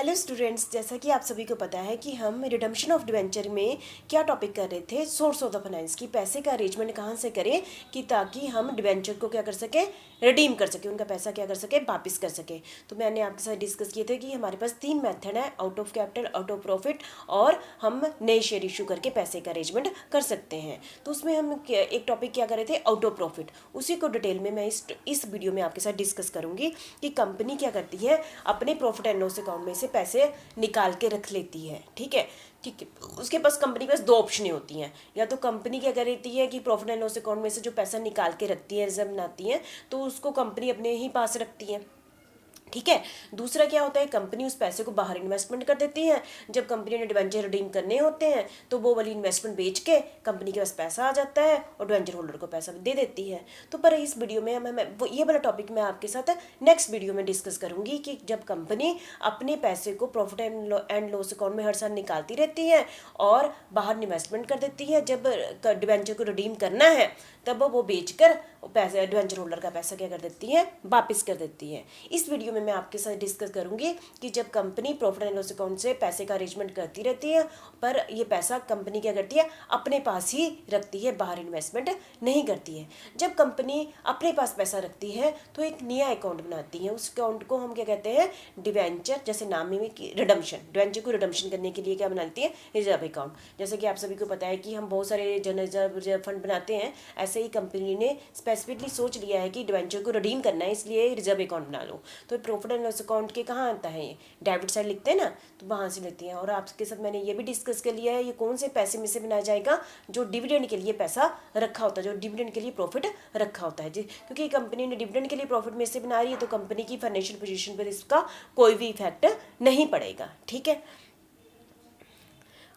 Hello students, जैसा कि आप सभी को पता है कि हम रिडम्पशन ऑफ डिवेंचर में क्या टॉपिक कर रहे थे, सोर्स ऑफ द फाइनेंस की पैसे का अरेंजमेंट कहाँ से करें कि ताकि हम डिवेंचर को क्या कर सकें, रिडीम कर सकें, उनका पैसा क्या कर सके, वापस कर सके। तो मैंने आपके साथ डिस्कस किए थे कि हमारे पास 3 मेथड है, out of capital, out of profit और हम नए शेयर इशू करके पैसे का अरेंजमेंट कर सकते हैं। तो उसमें हम एक टॉपिक क्या कर रहे थे, आउट ऑफ प्रॉफिट। उसी को डिटेल में मैं इस वीडियो में आपके साथ डिस्कस करूंगी कि कंपनी क्या करती है, अपने प्रॉफिट एंड लॉस अकाउंट में से पैसे निकाल के रख लेती है। ठीक है। उसके पास कंपनी के पास 2 ऑप्शनें होती हैं। या तो कंपनी क्या करती है कि प्रॉफिट एंड लॉस अकाउंट में से जो पैसा निकाल के रखती है, रिजर्व बनाती है, तो उसको कंपनी अपने ही पास रखती है। ठीक है। दूसरा क्या होता है, कंपनी उस पैसे को बाहर इन्वेस्टमेंट कर देती है। जब कंपनी ने डिवेंचर रिडीम करने होते हैं तो वो वाली इन्वेस्टमेंट बेच के कंपनी के पास पैसा आ जाता है और डिवेंचर होल्डर को पैसा दे देती है। तो पर इस वीडियो में ये वाला टॉपिक मैं आपके साथ नेक्स्ट वीडियो में डिस्कस करूंगी कि जब कंपनी अपने पैसे को प्रॉफिट एंड लॉस अकाउंट में हर साल निकालती रहती है और बाहर इन्वेस्टमेंट कर देती है, जब डिवेंचर को रिडीम करना है तब वो बेचकर पैसे डिवेंचर होल्डर का पैसा क्या कर देती है, वापस कर देती है। इस वीडियो में मैं आपके साथ डिस्कस करूंगी कि जब company profit and loss account से पैसे का अरेंजमेंट करती रहती है, पर ये पैसा कंपनी क्या करती है, अपने पास ही रखती है, बाहर इन्वेस्टमेंट नहीं करती है। जब कंपनी अपने पास पैसा रखती है तो एक नया अकाउंट बनाती है। उस अकाउंट को हम क्या कहते हैं, डिवेंचर, जैसे नाम में रिडम्पशन, डिवेंचर को रिडम्पशन करने के लिए क्या बनाती है, रिजर्व अकाउंट। जैसे कि आप सभी को पता है कि हम बहुत सारे जनरल रिजर्व फंड बनाते हैं, ऐसे ही कंपनी ने स्पेसिफिकली सोच लिया है कि डिवेंचर को रिडीम करना है, इसलिए रिजर्व अकाउंट बना लो। तो प्रॉफिट एंड लॉस अकाउंट के कहाँ आता है, ये डेबिट साइड लिखते हैं ना, तो वहाँ से लेती हैं। और आपके साथ मैंने ये भी डिस्कस कर लिया है ये कौन से पैसे में से बनाया जाएगा, जो डिविडेंड के लिए पैसा रखा होता है, जो डिविडेंड के लिए प्रॉफिट रखा होता है जी। क्योंकि कंपनी ने डिविडेंड के लिए प्रॉफिट में से बना रही है तो कंपनी की फाइनेंशियल पोजीशन पर इसका कोई भी इफेक्ट नहीं पड़ेगा। ठीक है।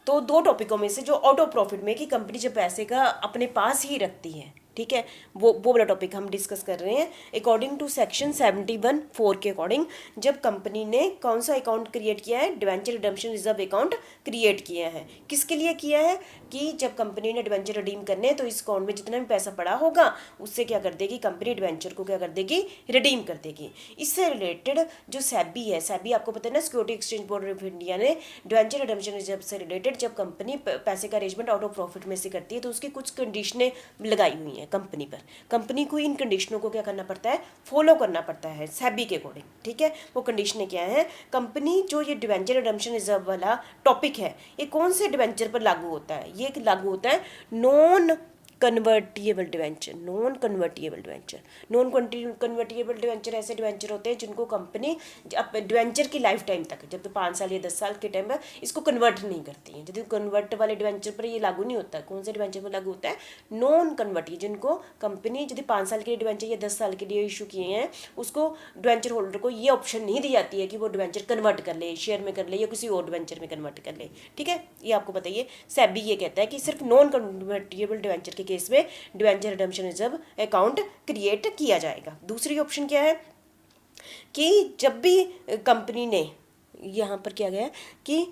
तो 2 टॉपिकों में से जो आउट ऑफ प्रॉफिट में कि कंपनी जब पैसे का अपने पास ही रखती है, ठीक है, वो वाला टॉपिक हम डिस्कस कर रहे हैं। अकॉर्डिंग टू सेक्शन 71(4) के अकॉर्डिंग जब कंपनी ने कौन सा अकाउंट क्रिएट किया है, debenture redemption reserve account create किया है। किसके लिए किया है कि जब कंपनी ने डिवेंचर रिडीम करने तो इस अकाउंट में जितना भी पैसा पड़ा होगा उससे क्या कर देगी, कंपनी डिवेंचर को क्या कर देगी, रिडीम कर देगी। इससे रिलेटेड जो सेबी है, सेबी आपको पता है ना, security exchange board of India ने डिवेंचर रिडम्पशन रिजर्व से रिलेटेड जब कंपनी पैसे का अरेंजमेंट आउट ऑफ प्रॉफिट में से करती है तो उसकी कुछ कंडीशनें लगाई हुई हैं कंपनी पर। कंपनी को इन कंडीशनों को क्या करना पड़ता है, फॉलो करना पड़ता है सेबी के अकॉर्डिंग। ठीक है। वो कंडीशनें क्या है, कंपनी जो ये डिवेंचर रिडम्पशन रिजर्व वाला टॉपिक है, ये कौन से डिवेंचर पर लागू होता है, ये लागू होता है non convertible debenture. Non convertible debenture, non convertible debenture ऐसे डिवेंचर होते हैं जिनको कंपनी डिवेंचर की लाइफ टाइम तक, जब तो 5 साल या 10 साल के टाइम पर इसको कन्वर्ट नहीं करती है। यदि कन्वर्ट वाले डिवेंचर पर ये लागू नहीं होता, कौन से डिवेंचर पर लागू होता है, नॉन कन्वर्टिएबल, जिनको कंपनी यदि 5 साल के लिए डिवेंचर या 10 साल के लिए इशू किए हैं, उसको डिवेंचर होल्डर को ये ऑप्शन नहीं दी जाती है कि वो डिवेंचर कन्वर्ट कर ले, शेयर में कर ले या किसी और डिवेंचर में कन्वर्ट कर ले। ठीक है। ये आपको बताइए, सेबी ये कहता है कि सिर्फ नॉन कन्वर्टिएबल डिवेंचर के केस में debenture redemption reserve account create किया जाएगा। दूसरी ऑप्शन क्या है कि जब भी कंपनी ने, यहाँ पर क्या गया कि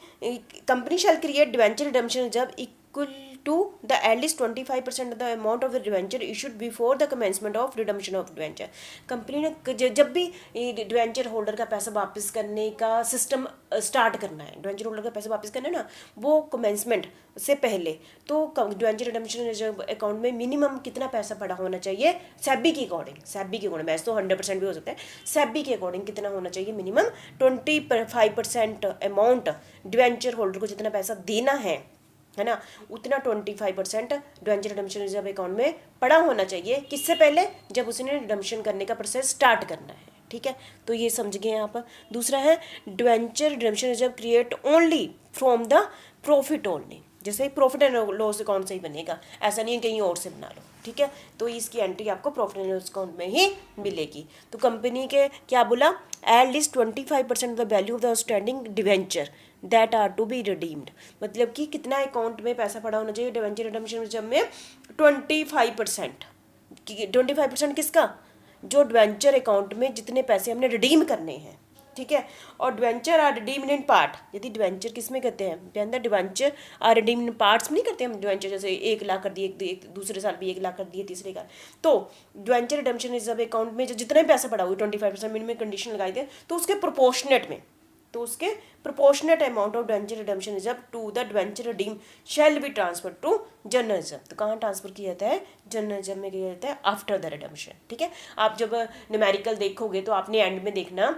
company shall create debenture redemption reserve equal to the at least 25% of the amount of the debenture issued before the commencement of redemption of debenture। Company ने जब भी डिवेंचर होल्डर का पैसा वापस करने का सिस्टम स्टार्ट करना है, डिवेंचर होल्डर का पैसा वापस करना है ना, वो कमेंसमेंट से पहले तो डिवेंचर रिडम्पशन रिजर्व अकाउंट में मिनिमम कितना पैसा पड़ा होना चाहिए, सेबी के अकॉर्डिंग वैसे तो 100% भी हो सकता है, सेबी के अकॉर्डिंग कितना होना चाहिए, मिनिमम 25% अमाउंट डिवेंचर होल्डर को जितना पैसा देना है ना, उतना 25% डिवेंचर रिडम्पशन रिजर्व अकाउंट में पड़ा होना चाहिए। किससे पहले, जब उसने रिडम्पशन करने का प्रोसेस स्टार्ट करना है। ठीक है। तो ये समझ गए यहाँ पर। दूसरा है debenture redemption reserve create only from the profit only, जैसे प्रॉफिट एंड लॉस अकाउंट से ही बनेगा, ऐसा नहीं है कहीं और से बना लो। ठीक है। तो इसकी एंट्री आपको प्रॉफिट एंड लॉस अकाउंट में ही मिलेगी। तो कंपनी के क्या बोला, at least 25% of the value of the outstanding debenture that are to be redeemed. मतलब कि कितना अकाउंट में पैसा पड़ा होना चाहिए डिवेंचर रिडम्पशन रिजर्व में, 25%। 25% किसका, जो डिवेंचर अकाउंट में जितने पैसे हमने रिडीम करने हैं। ठीक है। और debenture are redeemed in part, यदि डिवेंचर किस में करते हैं, debenture are redeemed in parts में नहीं करते हम डिवेंचर, जैसे 1 लाख कर दिए, दूसरे साल भी 1 लाख कर दिए, तीसरे का। तो डिवेंचर रिडम्पशन रिजर्व अकाउंट में जो जितना भी पैसा पड़ा हुआ 25% मिनिमम कंडीशन लगाई थे, तो उसके प्रोपोर्शनेट में तो उसके proportionate amount of debenture redemption reserve to the debenture redeem shall be transfer to general reserve. तो कहाँ ट्रांसफर किया जाता है? जनरल रिजर्व में किया जाता है आफ्टर द रिडम्पशन। ठीक है, आप जब न्यूमेरिकल देखोगे तो आपने एंड में देखना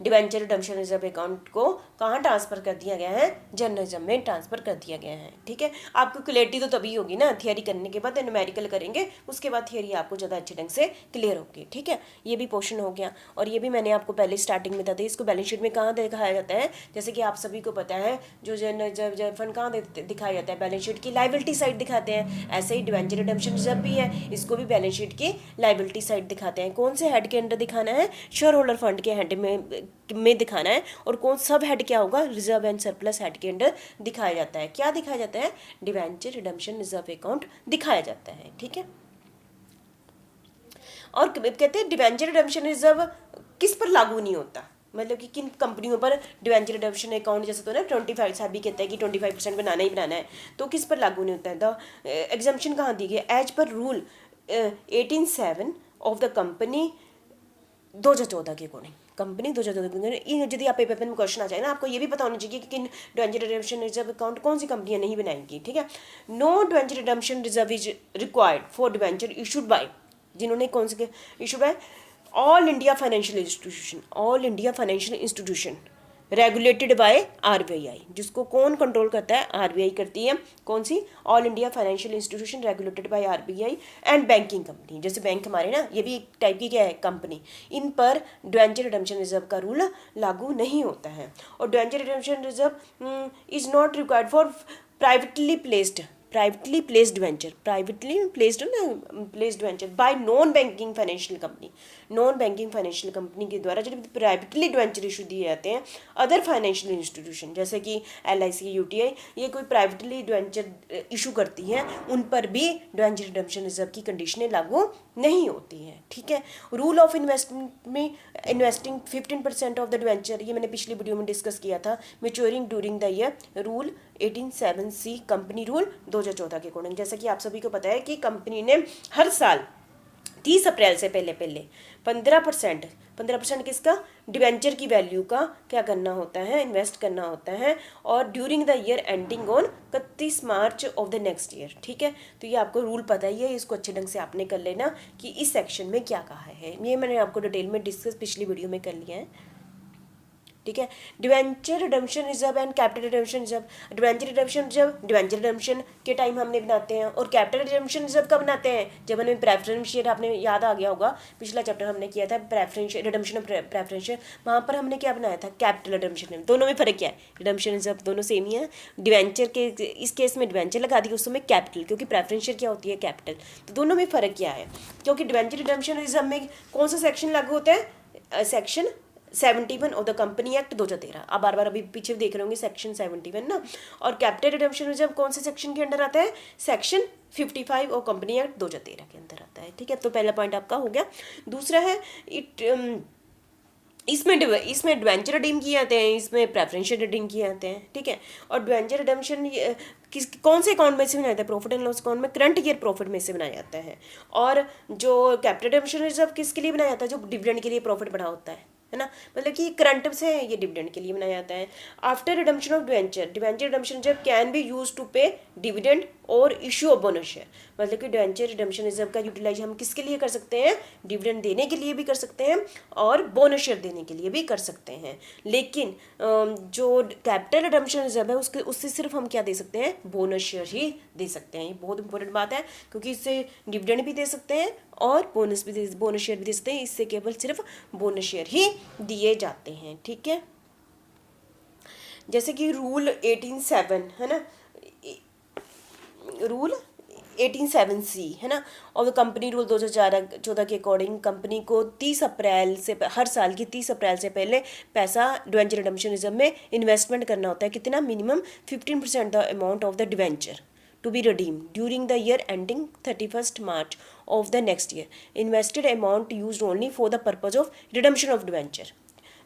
डिवेंचर रिडम्पशन रिजर्व अकाउंट को कहाँ ट्रांसफर कर दिया गया है? जनरल रिजर्व में ट्रांसफर कर दिया गया है। ठीक है, आपको क्लियरिटी तो तभी होगी ना, थियरी करने के बाद न्यूमेरिकल करेंगे, उसके बाद थियरी आपको ज़्यादा अच्छे ढंग से क्लियर होगी। ठीक है, ये भी पोर्शन हो गया। और ये भी मैंने आपको पहले स्टार्टिंग में बता दी, इसको बैलेंस शीट में कहाँ दिखाया जाता है? जैसे कि आप सभी को पता है जो जनरल रिजर्व फंड कहाँ दिखाया जाता है? बैलेंस शीट की लाइबिलिटी साइड दिखाते हैं। ऐसे ही डिवेंचर रिडम्पशन रिजर्व भी है, इसको भी बैलेंस शीट की लाइबिलिटी साइड दिखाते हैं। कौन से हेड के अंडर दिखाना है? शेयर होल्डर फंड के हेड में दिखाना है। और कौन सब हेड क्या होगा? रिजर्व एंड सरप्लस हेड के अंडर दिखाया जाता है। क्या दिखाया जाता है? डिवेंचर रिडम्पशन रिजर्व अकाउंट दिखाया जाता है। ठीक है, और कहते हैं डिवेंचर रिडम्पशन रिजर्व किस पर लागू नहीं होता, मतलब कि किन कंपनियों पर डिवेंचर रिडम्पशन अकाउंट जैसे तो ना 25 सभी कहते हैं कि 25% बनाना ही बनाना है, तो किस पर लागू नहीं होता है? द एग्जम्पशन कहाँ दी गई? As per rule 18(7) of the company 2014 के अकॉर्डिंग, कंपनी 2014 यदि आप पेपर में क्वेश्चन आ जाए ना, आपको ये भी पता होना चाहिए कि किन डिवेंचर रिडम्पशन रिजर्व अकाउंट कौन सी कंपनियां नहीं बनाएंगी। ठीक है, no debenture redemption reserve is required for debenture issued by, जिन्होंने कौन से issue by? All India financial institution, all India financial institution regulated by RBI, जिसको कौन कंट्रोल करता है? आरबीआई करती है। कौन सी? All India financial institution regulated by RBI and banking company, जैसे बैंक हमारे ना, ये भी एक टाइप की क्या है? कंपनी। इन पर डिवेंचर रिडम्पशन रिजर्व का रूल लागू नहीं होता है। और debenture redemption reserve is not required for privately placed venture bye non banking financial company, non banking financial company के द्वारा जो प्राइवेटली डिवेंचर इशू दिए जाते हैं अदर फाइनेंशियल इंस्टीट्यूशन, जैसे कि LIC, UTI, ये कोई प्राइवेटली डिवेंचर इशू करती हैं, उन पर भी डिवेंचर रिडम्पशन रिजर्व की कंडीशनें लागू नहीं होती हैं। ठीक है, रूल ऑफ इन्वेस्टमेंट में इन्वेस्टिंग 15% ऑफ द डिवेंचर, ये मैंने पिछली वीडियो में डिस्कस किया था, maturing during the year, rule 18(7)C company rule 2014 के अकॉर्डिंग। जैसा कि आप सभी को पता है कि कंपनी ने हर साल 30 अप्रैल से पहले 15% किसका? डिवेंचर की वैल्यू का क्या करना होता है? इन्वेस्ट करना होता है, और during the year ending on 31 March of the next year. ठीक है, तो ये आपको रूल पता ही है, इसको अच्छे ढंग से आपने कर लेना कि इस सेक्शन में क्या कहा है। ये मैंने आपको डिटेल में डिस्कस पिछली वीडियो में कर लिया है। ठीक है, debenture redemption reserve and capital redemption reserve. Debenture redemption के टाइम हमने बनाते हैं, और कैपिटल रिडम्पशन रिजर्व कब बनाते हैं? जब हमें प्रेफरेंस शेयर, आपने याद आ गया होगा, पिछला चैप्टर हमने किया था preference redemption of preference share, वहाँ पर हमने क्या बनाया था? Capital redemption. दोनों में फर्क क्या है? रिडम्पशन रिजर्व दोनों सेम ही है। डिवेंचर के इस केस में डिवेंचर लगा दी, उस समय कैपिटल, क्योंकि प्रेफरेंस शेयर क्या होती है? कैपिटल। तो दोनों में फर्क क्या है? क्योंकि डिवेंचर रिडम्पशन रिजर्व में कौन सा सेक्शन लागू होता है? Section 71 of the company act 2013। आप बार बार अभी पीछे देख रहे होंगे सेक्शन 71 ना। और कैपिटल रिडम्पशन रिजर्व कौन से सेक्शन के अंडर आता है? सेक्शन 55 और कंपनी एक्ट 2013 के अंदर आता है। ठीक है, तो पहला पॉइंट आपका हो गया। दूसरा है इसमें डिवेंचर रिडीम किए जाते हैं, इसमें प्रेफरेंशियल रिडीम किए जाते हैं। ठीक है, और डिवेंचर रिडम्पशन कौन से अकाउंट में से बनाया जाता है? प्रॉफिट एंड लॉस अकाउंट में, करंट ईयर प्रॉफिट में से बनाया जाता है। और जो कैपिटल रिडम्पशन रिजर्व किसके लिए बनाया जाता है? जो डिविडेंड के लिए प्रॉफिट बढ़ा होता है ना, मतलब कि करंट से ये डिविडेंड के लिए बनाया जाता है। After redemption of debenture redemption reserve can be use to pay dividend और इशू ऑफ बोनस शेयर, मतलब कि डिवेंचर रिडम्पशन रिजर्व का यूटिलाइज हम किसके लिए कर सकते हैं? डिविडेंड देने के लिए भी कर सकते हैं और बोनस शेयर देने के लिए भी कर सकते हैं। लेकिन जो कैपिटल रिडम्पशन रिजर्व है उससे सिर्फ हम क्या दे सकते हैं? बोनस शेयर ही दे सकते हैं। ये बहुत इंपॉर्टेंट बात है, क्योंकि इससे डिविडेंड भी दे सकते हैं और बोनस शेयर भी दे सकते हैं। इससे केवल सिर्फ बोनस शेयर ही दिए जाते हैं। ठीक है, जैसे कि रूल 18(7) है ना, रूल 18(7)C है ना, और कंपनी रूल 2014 के अकॉर्डिंग कंपनी को 30 अप्रैल से हर साल की 30 अप्रैल से पहले पैसा डिवेंचर रिडम्पशन रिजर्व में इन्वेस्टमेंट करना होता है। कितना? Minimum 15% the amount of the debenture to be redeemed during the year ending 31st March of the next year. Invested amount used only for the purpose of redemption of debenture.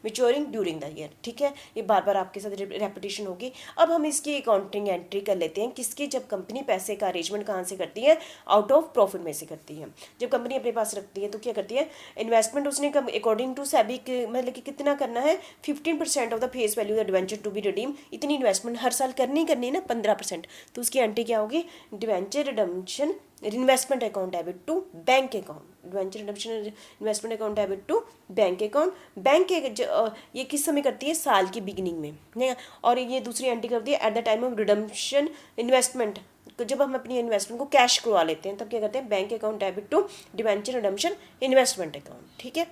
Maturing during the year. ठीक है, ये बार बार आपके साथ repetition होगी। अब हम इसकी accounting entry कर लेते हैं किसकी, जब कंपनी पैसे का अरेंजमेंट कहाँ से करती है, आउट ऑफ प्रॉफिट में से करती है। जब कंपनी अपने पास रखती है तो क्या करती है, इन्वेस्टमेंट उसने अकॉर्डिंग टू सेबी मतलब कि कितना करना है, 15% of the face value the debenture to be redeem. इतनी इन्वेस्टमेंट हर साल करनी है ना 15%, तो उसकी एंट्री क्या होगी, debenture redemption investment account debit to bank account, debenture redemption investment account debit to bank account. Bank ये किस समय करती है, साल की बिगिनिंग में, नहीं। और ये दूसरी एंट्री करती है at the time of redemption investment, जब हम अपनी इन्वेस्टमेंट को कैश करवा लेते हैं तब क्या करते हैं, bank account debit to debenture redemption investment account. ठीक है,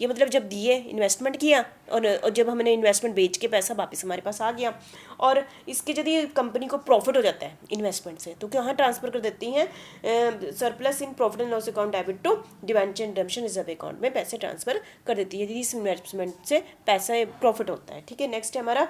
ये मतलब जब दिए इन्वेस्टमेंट किया और जब हमने इन्वेस्टमेंट बेच के पैसा वापस हमारे पास आ गया, और इसके यदि कंपनी को प्रॉफिट हो जाता है इन्वेस्टमेंट से तो कहाँ ट्रांसफर कर देती हैं, surplus in profit and loss account debit to debenture redemption reserve account में पैसे ट्रांसफर कर देती है यदि इस इन्वेस्टमेंट से पैसा प्रॉफिट होता है। ठीक है, नेक्स्ट है हमारा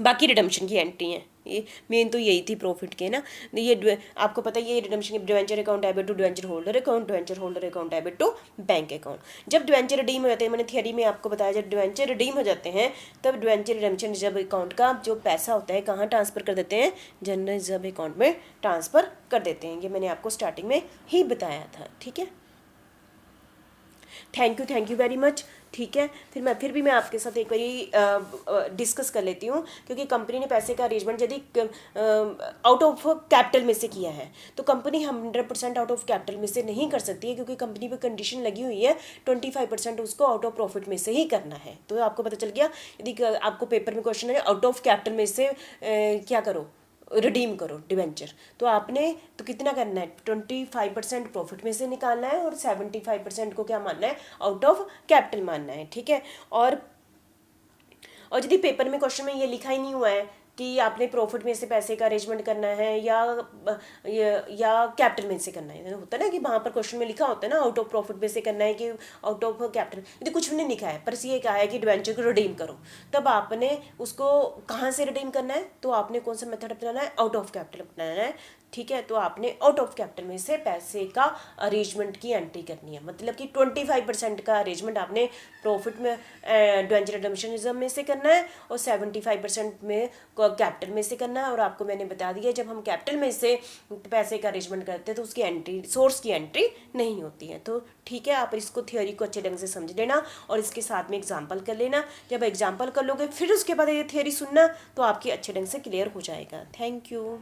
बाकी रिडम्पशन की एंट्री है। ये मेन तो यही थी प्रॉफिट के ना, ये आपको पता है ये redemption debenture account debit to debenture holder account, debenture holder account debit to bank account. जब डिवेंचर रिडीम हो जाते हैं, मैंने थियरी में आपको बताया जब डिवेंचर रिडीम हो जाते हैं तब डिवेंचर रिडम्पशन रिजर्व अकाउंट का जो पैसा होता है कहाँ ट्रांसफर कर देते हैं, जनरल रिजर्व अकाउंट में ट्रांसफर कर देते हैं। ये मैंने आपको स्टार्टिंग में ही बताया था। ठीक है, थैंक यू वेरी मच। ठीक है, फिर भी मैं आपके साथ एक बारी डिस्कस कर लेती हूँ, क्योंकि कंपनी ने पैसे का अरेंजमेंट यदि आउट ऑफ कैपिटल में से किया है तो कंपनी 100% आउट ऑफ कैपिटल में से नहीं कर सकती है, क्योंकि कंपनी पे कंडीशन लगी हुई है 25% उसको आउट ऑफ प्रॉफिट में से ही करना है। तो आपको पता चल गया, यदि आपको पेपर में क्वेश्चन है आउट ऑफ कैपिटल में से क्या करो, रिडीम करो डिवेंचर, तो आपने तो कितना करना है, 25% प्रॉफिट में से निकालना है और 75% को क्या मानना है, आउट ऑफ कैपिटल मानना है। ठीक है, और यदि पेपर में क्वेश्चन में ये लिखा ही नहीं हुआ है कि आपने प्रॉफिट में से पैसे का अरेंजमेंट करना है या कैपिटल में से करना है, होता है ना कि वहाँ पर क्वेश्चन में लिखा होता है ना आउट ऑफ प्रॉफिट में से करना है कि आउट ऑफ कैपिटल, यदि कुछ भी नहीं लिखा है पर ये कहा है कि डिवेंचर को रिडीम करो, तब आपने उसको कहाँ से रिडीम करना है, तो आपने कौन सा मेथड अपनाना है, आउट ऑफ कैपिटल अपनाना है। ठीक है, तो आपने आउट ऑफ कैपिटल में से पैसे का अरेंजमेंट की एंट्री करनी है, मतलब कि 25% का अरेंजमेंट आपने प्रॉफिट में डिवेंचर रिडम्पशन में से करना है और 75% में कैपिटल में से करना है। और आपको मैंने बता दिया जब हम कैपिटल में से पैसे का अरेंजमेंट करते हैं तो उसकी एंट्री, सोर्स की एंट्री नहीं होती है। तो ठीक है, आप इसको थ्योरी को अच्छे ढंग से समझ लेना और इसके साथ में एग्जाम्पल कर लेना। जब एग्जाम्पल कर लोगे फिर उसके बाद ये थ्योरी सुनना तो आपकी अच्छे ढंग से क्लियर हो जाएगा। Thank you.